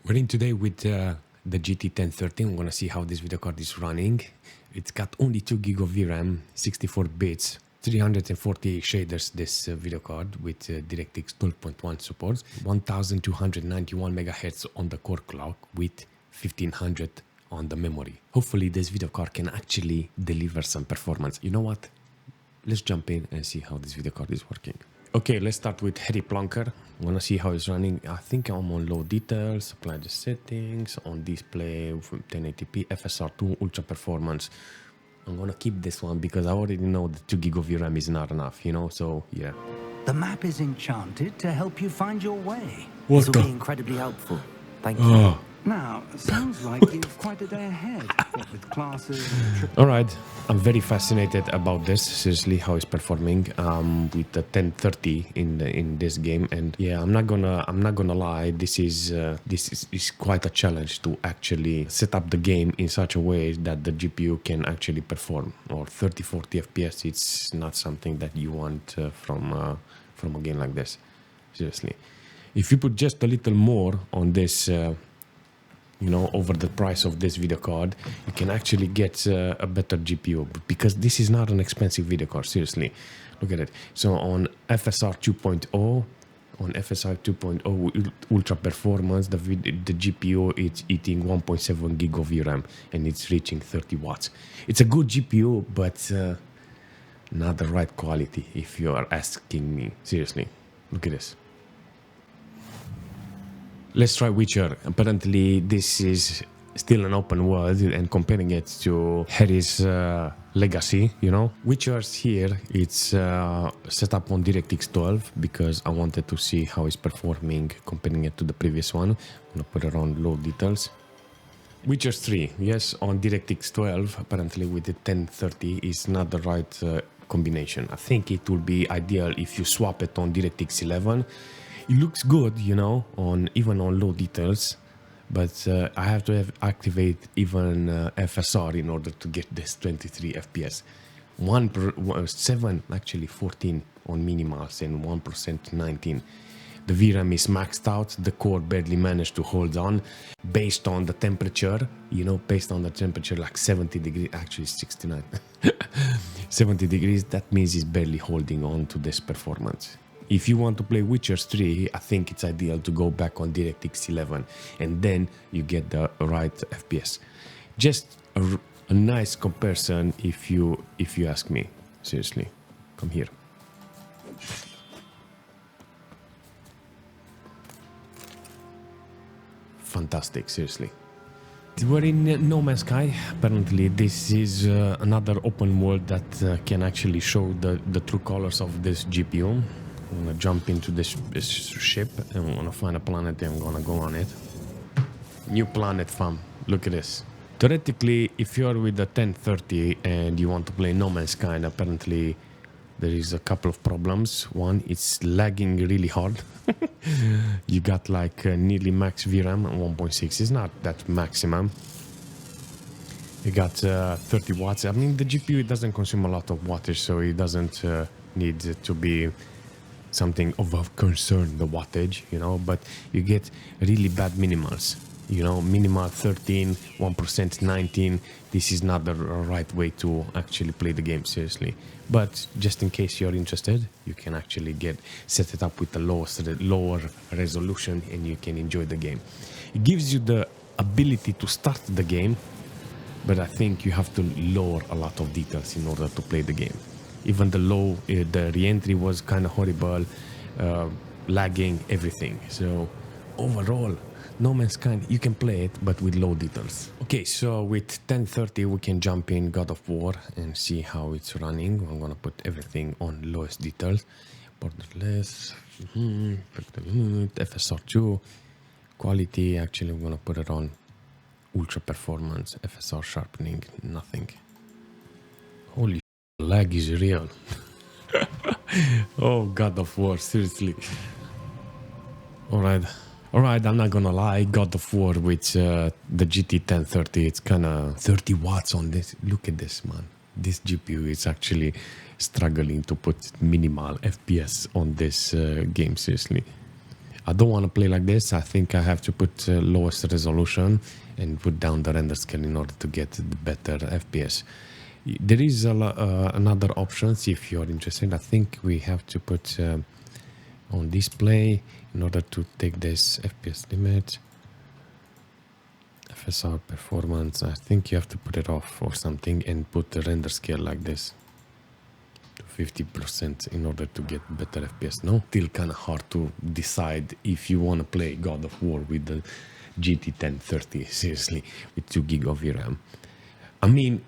We're in today with the GT 1030. I'm gonna see how this video card is running. It's got only 2 GB of VRAM, 64 bits, 348 shaders. This video card with DirectX 12.1 support, 1291 MHz on the core clock with 1500 on the memory. Hopefully this video card can actually deliver some performance. You know what? Let's jump in and see how this video card is working. Okay, let's start with Harry Plonker. I want to see how it's running. I think I'm on low details, apply the settings, on display, 1080p, FSR2, ultra performance. I'm going to keep this one because I already know the 2 GB of VRAM is not enough, you know, so yeah. The map is enchanted to help you find your way. This will be incredibly helpful. Thank you. Now, sounds like you've quite a day ahead, what with classes and All right, I'm very fascinated about this. Seriously, how it's performing with the 1030 in this game, and yeah, I'm not gonna lie. This is quite a challenge to actually set up the game in such a way that the GPU can actually perform. Or 30-40 FPS. It's not something that you want from a game like this. Seriously, if you put just a little more on this. You know, over the price of this video card, you can actually get a better GPU, because this is not an expensive video card. Seriously, look at it. So on FSR 2.0 ultra performance, the GPU is eating 1.7 gig of VRAM and it's reaching 30 watts. It's a good GPU, but not the right quality if you are asking me. Seriously, look at this. Let's try Witcher. Apparently, this is still an open world, and comparing it to Harry's Legacy, you know. Witcher's here, it's set up on DirectX 12 because I wanted to see how it's performing, comparing it to the previous one. I'm gonna put it on low details. Witcher 3, yes, on DirectX 12, apparently with the 1030 is not the right combination. I think it will be ideal if you swap it on DirectX 11. It looks good, you know, even on low details, but I have to activate even FSR in order to get this 23 FPS. 14 on minimals and 1% 19. The VRAM is maxed out. The core barely managed to hold on based on the temperature, you know, based on the temperature like 70 degrees, actually 69. 70 degrees, that means it's barely holding on to this performance. If you want to play Witcher 3, I think it's ideal to go back on DirectX 11 and then you get the right FPS. Just a nice comparison if you ask me. Seriously, come here. Fantastic, seriously. We're in No Man's Sky. Apparently this is another open world that can actually show the true colors of this GPU. I'm gonna jump into this ship and I'm gonna find a planet and I'm gonna go on it. New planet, fam. Look at this. Theoretically, if you're with the 1030 and you want to play No Man's Sky, apparently there is a couple of problems. One, it's lagging really hard. You got like nearly max VRAM, 1.6 is not that maximum. You got 30 watts. I mean, the GPU, it doesn't consume a lot of wattage, so it doesn't need to be something of a concern, the wattage, you know, but you get really bad minimals, you know, minimal 13, 1% 19. This is not the right way to actually play the game, seriously. But just in case you're interested, you can actually set it up with the lower resolution and you can enjoy the game. It gives you the ability to start the game, but I think you have to lower a lot of details in order to play the game. Even the re-entry was kind of horrible, lagging, everything. So overall, No Man's Sky, you can play it, but with low details. Okay, so with 1030, we can jump in God of War and see how it's running. I'm gonna put everything on lowest details. Borderless, FSR2, quality, actually I'm gonna put it on ultra performance, FSR sharpening, nothing. Holy lag is real. Oh, God of War, seriously. Alright, I'm not gonna lie, God of War with the GT 1030, it's kinda 30 watts on this. Look at this, man. This GPU is actually struggling to put minimal FPS on this game, seriously. I don't want to play like this. I think I have to put lowest resolution and put down the render scale in order to get the better FPS. There is another options if you're interested. I think we have to put on display in order to take this FPS limit. FSR performance, I think you have to put it off or something and put the render scale like this to 50% in order to get better FPS. No, still kind of hard to decide if you want to play God of War with the GT 1030, seriously, with 2 gig of VRAM. I mean,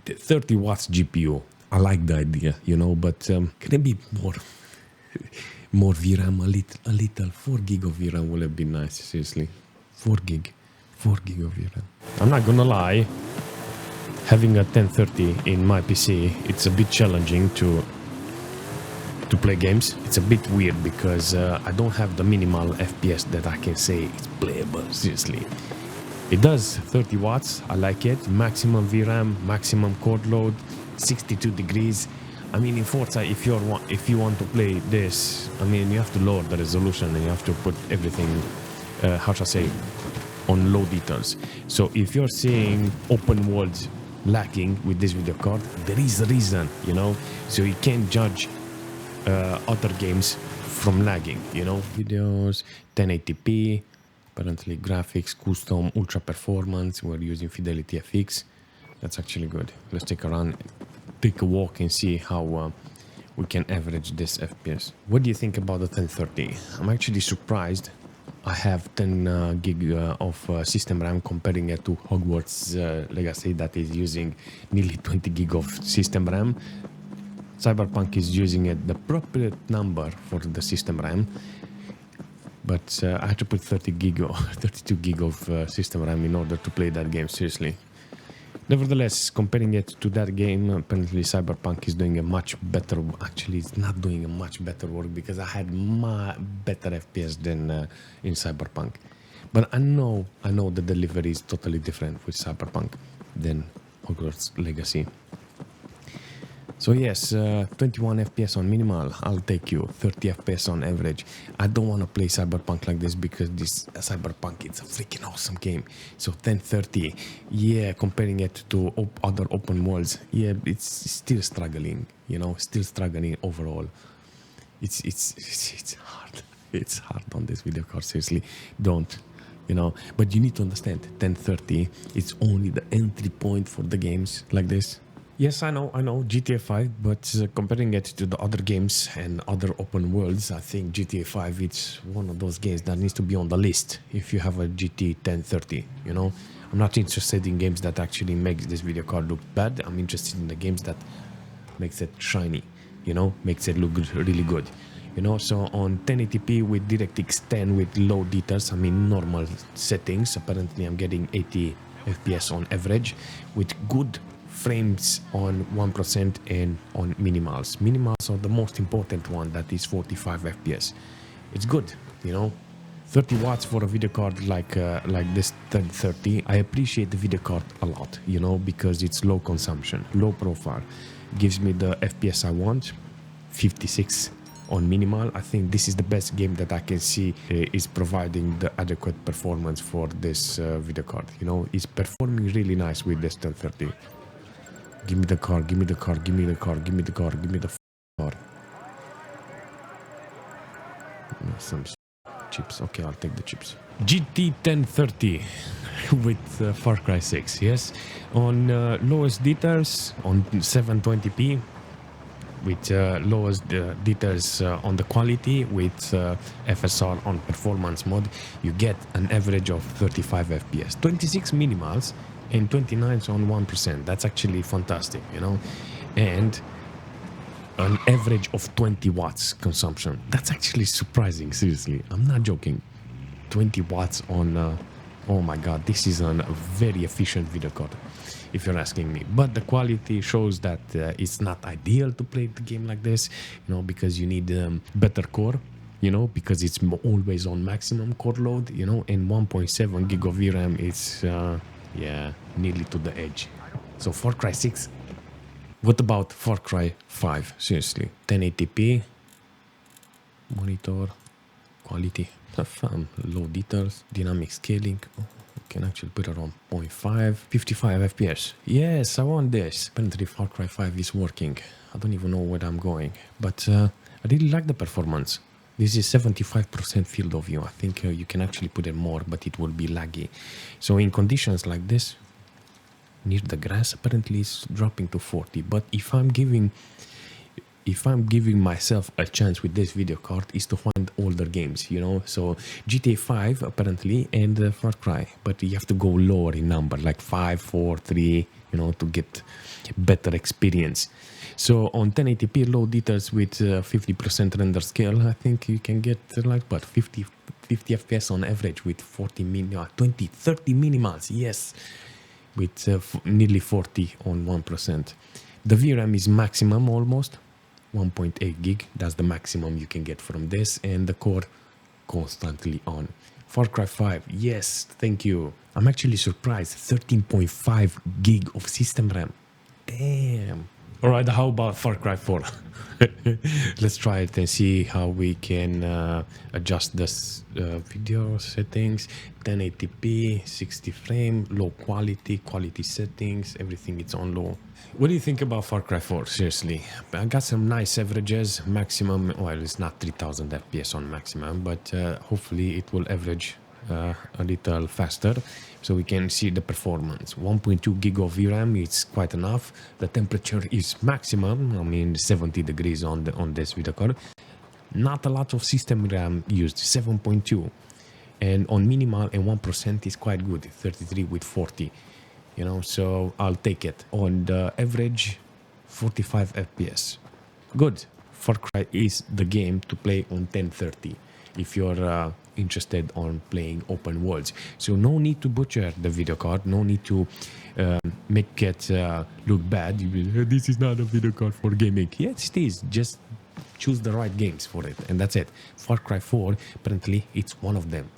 30 watts GPU, I like the idea, you know, but can it be more VRAM, a little 4 gig of VRAM would have been nice, seriously. 4 gig of VRAM. I'm not gonna lie, having a 1030 in my PC, it's a bit challenging to play games. It's a bit weird because I don't have the minimal FPS that I can say it's playable, seriously. It does 30 watts, I like it, maximum VRAM, maximum cord load, 62 degrees. I mean, in Forza, if you want to play this, I mean, you have to lower the resolution and you have to put everything, how should I say, on low details. So if you're seeing open world lacking with this video card, there is a reason, you know. So you can't judge other games from lagging, you know. Videos, 1080p, apparently graphics, custom, ultra performance. We're using Fidelity FX. That's actually good. Let's take a run, take a walk and see how we can average this FPS. What do you think about the 1030? I'm actually surprised. I have 10 gig of system RAM, comparing it to Hogwarts Legacy that is using nearly 20 gig of system RAM. CYBERPUNK is using the appropriate number for the system RAM, but I had to put 30 gig or 32 gig of system RAM in order to play that game, seriously. Nevertheless, comparing it to that game, apparently CYBERPUNK is doing a much better, actually it's not doing a much better work because I had better FPS than in CYBERPUNK. But I know the delivery is totally different with CYBERPUNK than Hogwarts Legacy. So yes, 21 FPS on minimal, I'll take you. 30 FPS on average. I don't want to play CYBERPUNK like this because this CYBERPUNK, it's a freaking awesome game. So 1030, yeah, comparing it to other open worlds, yeah, it's still struggling, you know, still struggling overall. It's hard. It's hard on this video card, seriously. Don't, you know, but you need to understand, 1030, it's only the entry point for the games like this. Yes, I know, GTA 5, but comparing it to the other games and other open worlds, I think GTA 5, it's one of those games that needs to be on the list if you have a GT 1030, you know? I'm not interested in games that actually makes this video card look bad. I'm interested in the games that makes it shiny, you know, makes it look good, really good, you know? So on 1080p with DirectX 10 with low details, I mean normal settings, apparently I'm getting 80 FPS on average with good frames on 1% and on minimals. Minimals are the most important one, that is 45 FPS. It's good, you know. 30 watts for a video card like this 1030. I appreciate the video card a lot, you know, because it's low consumption, low profile. Gives me the FPS I want, 56 on minimal. I think this is the best game that I can see is providing the adequate performance for this video card. You know, it's performing really nice with this 1030. Give me the car, give me the car, give me the car, give me the car, give me the car. Some chips. Okay, I'll take the chips. GT 1030 with Far Cry 6, yes. On lowest details, on 720p, with lowest details on the quality, with FSR on performance mode, you get an average of 35 FPS. 26 minimals and 29 on 1%. That's actually fantastic, you know. And an average of 20 watts consumption. That's actually surprising, seriously. I'm not joking. 20 watts on, oh my god, this is a very efficient video card, if you're asking me. But the quality shows that it's not ideal to play the game like this, you know, because you need better core, you know, because it's always on maximum core load, you know, and 1.7 gig of VRAM is, yeah, nearly to the edge. So Far Cry 6. What about Far Cry 5? Seriously. 1080p. Monitor. quality, low details, dynamic scaling. Oh, you can actually put it on 0.5, 55 FPS. Yes, I want this. Apparently Far Cry 5 is working. I don't even know where I'm going, but I really like the performance. This is 75% field of view. I think you can actually put it more, but it will be laggy. So in conditions like this, near the grass, apparently it's dropping to 40. But if I'm giving myself a chance with this video card, is to find older games, you know. So GTA 5 apparently, and Far Cry, but you have to go lower in number, like 5, 4, 3, you know, to get better experience. So on 1080p low details with 50% render scale, I think you can get like what, 50 FPS on average with 30 minimals, yes, with nearly 40 on 1%. The VRAM is maximum almost 1.8 gig. That's the maximum you can get from this, and the core constantly on. Far Cry 5, yes, thank you. I'm actually surprised, 13.5 gig of system RAM. Damn. All right, how about Far Cry 4? Let's try it and see how we can adjust this video settings. 1080p, 60 frame, low quality settings, everything is on low. What do you think about Far Cry 4? Seriously, I got some nice averages. Maximum, well, it's not 3000 FPS on maximum, but hopefully it will average a little faster, so we can see the performance. 1.2 gig of VRAM is quite enough. The temperature is maximum, I mean 70 degrees on this video card. Not a lot of system RAM used, 7.2, and on minimal and 1% is quite good, 33 with 40, you know, so I'll take it. On the average, 45 FPS. Good. Far Cry is the game to play on 1030 if you're interested on playing open worlds. So no need to butcher the video card, no need to make it look bad. This is not a video card for gaming. Yes, it is. Just choose the right games for it, and that's it. Far Cry 4, apparently it's one of them.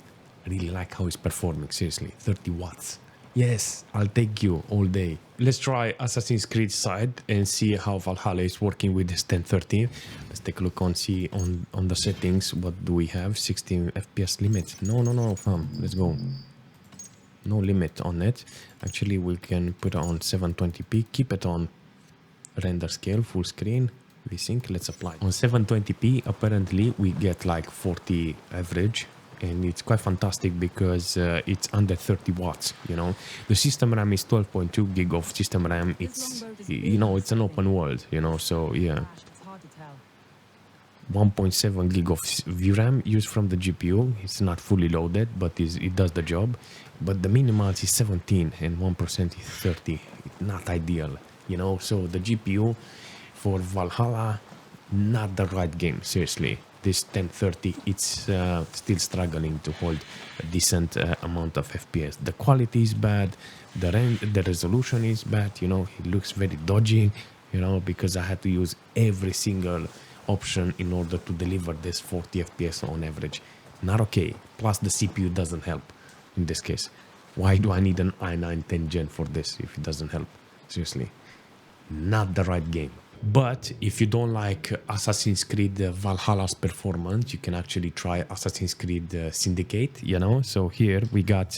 I really like how it's performing, seriously. 30 watts. Yes, I'll take you all day. Let's try Assassin's Creed side and see how Valhalla is working with this 1030. Let's take a look on the settings. What do we have? 16 FPS limit. No, fam. Let's go. No limit on it. Actually, we can put it on 720p. Keep it on render scale, full screen. VSync. Let's apply. On 720p, apparently, we get like 40 average. And it's quite fantastic because it's under 30 watts, you know. The system RAM is 12.2 gig of system RAM. It's, you know, it's an open world, you know, so yeah. 1.7 gig of VRAM used from the GPU. It's not fully loaded, but it does the job. But the minimals is 17 and 1% is 30. It's not ideal, you know. So the GPU for Valhalla, not the right game, seriously. This 1030, it's still struggling to hold a decent amount of FPS. The quality is bad, the resolution is bad, you know, it looks very dodgy, you know, because I had to use every single option in order to deliver this 40 FPS on average. Not okay. Plus the CPU doesn't help in this case. Why do I need an i9 10 Gen for this if it doesn't help? Seriously, not the right game. But if you don't like Assassin's Creed Valhalla's performance, you can actually try Assassin's Creed Syndicate, you know. So here we got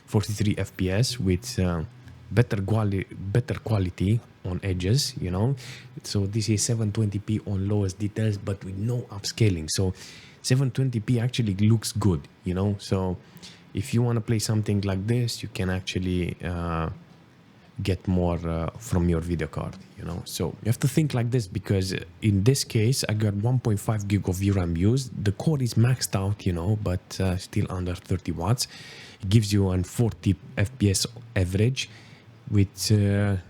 43 FPS with better quality on edges, you know. So this is 720p on lowest details, but with no upscaling. So 720p actually looks good, you know. So if you want to play something like this, you can actually get more from your video card, you know. So you have to think like this, because in this case I got 1.5 gig of VRAM used. The core is maxed out, you know, but still under 30 watts. It gives you an 40 FPS average with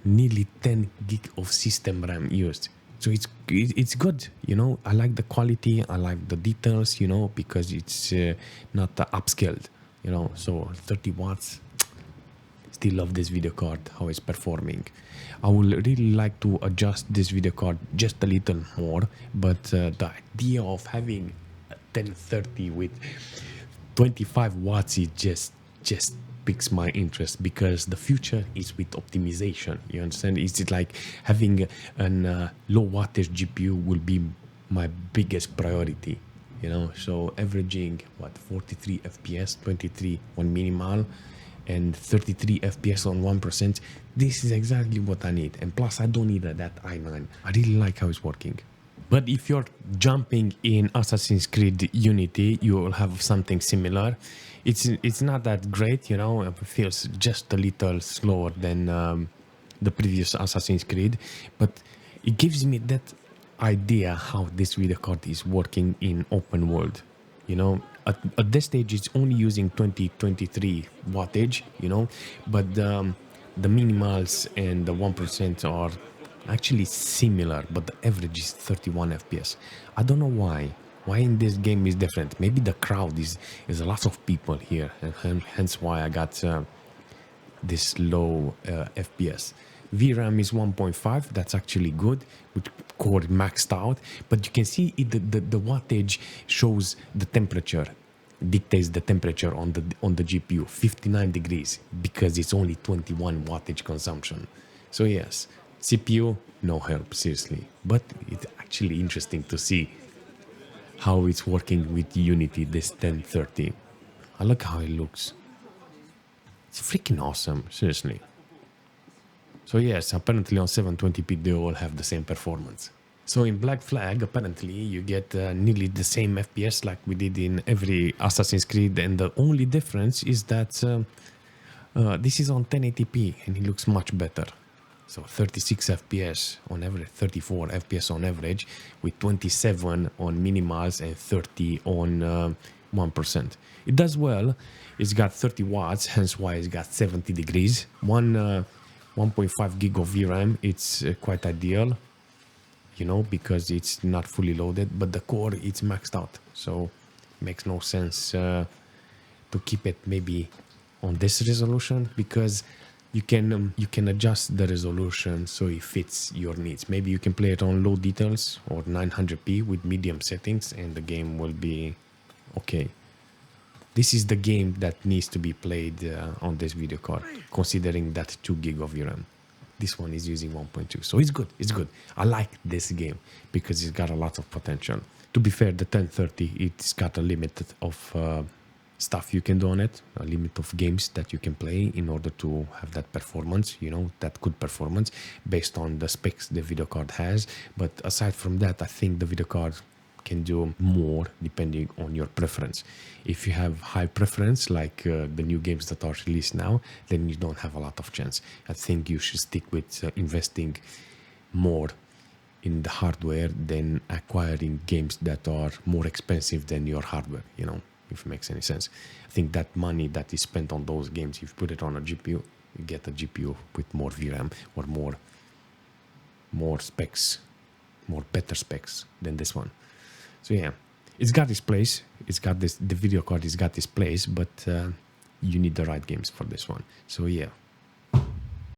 nearly 10 gig of system RAM used. So it's good, you know. I like the quality, I like the details, you know, because it's not upscaled, you know. So 30 watts. Still love this video card, how it's performing. I would really like to adjust this video card just a little more, but the idea of having a 1030 with 25 watts, it just piques my interest, because the future is with optimization. You understand? It's like having a low wattage GPU will be my biggest priority. you know, so averaging what, 43 FPS, 23 on minimal, and 33 FPS on 1%. This is exactly what I need, and plus I don't need that i9. I really like how it's working. But if you're jumping in Assassin's Creed Unity, you will have something similar. It's not that great, you know. It feels just a little slower than the previous Assassin's Creed, but it gives me that idea how this video card is working in open world. You know, at this stage it's only using 2023 wattage, you know, but the minimals and the 1% are actually similar, but the average is 31 FPS. I don't know why in this game is different. Maybe the crowd is a lot of people here, and hence why I got this low FPS. VRAM is 1.5, that's actually good, with core maxed out, but you can see the wattage shows the temperature, dictates the temperature on the GPU, 59 degrees, because it's only 21 wattage consumption. So yes, CPU, no help, seriously, but it's actually interesting to see how it's working with Unity, this 1030. I like how it looks. It's freaking awesome, seriously. So yes, apparently on 720p they all have the same performance. So in Black Flag, apparently you get nearly the same FPS like we did in every Assassin's Creed, and the only difference is that this is on 1080p and it looks much better. So 36 FPS on average, 34 FPS on average, with 27 on minimals and 30 on 1%. It does well. It's got 30 watts, hence why it's got 70 degrees. 1.5 gig of VRAM, it's quite ideal, you know, because it's not fully loaded, but the core, it's maxed out. So it makes no sense to keep it maybe on this resolution, because you can adjust the resolution so it fits your needs. Maybe you can play it on low details or 900p with medium settings and the game will be okay. This is the game that needs to be played on this video card, considering that 2 gig of VRAM. This one is using 1.2, so it's good, it's good. I like this game because it's got a lot of potential. To be fair, the 1030, it's got a limit of stuff you can do on it, a limit of games that you can play in order to have that performance, you know, that good performance based on the specs the video card has. But aside from that, I think the video card can do more depending on your preference. If you have high preference, like the new games that are released now, then you don't have a lot of chance. I think you should stick with investing more in the hardware than acquiring games that are more expensive than your hardware, you know, if it makes any sense. I think that money that is spent on those games, if you put it on a GPU, you get a GPU with more VRAM or more specs, more better specs than this one. So yeah, it's got its place. It's got this, the video card has got its place, but you need the right games for this one. So yeah.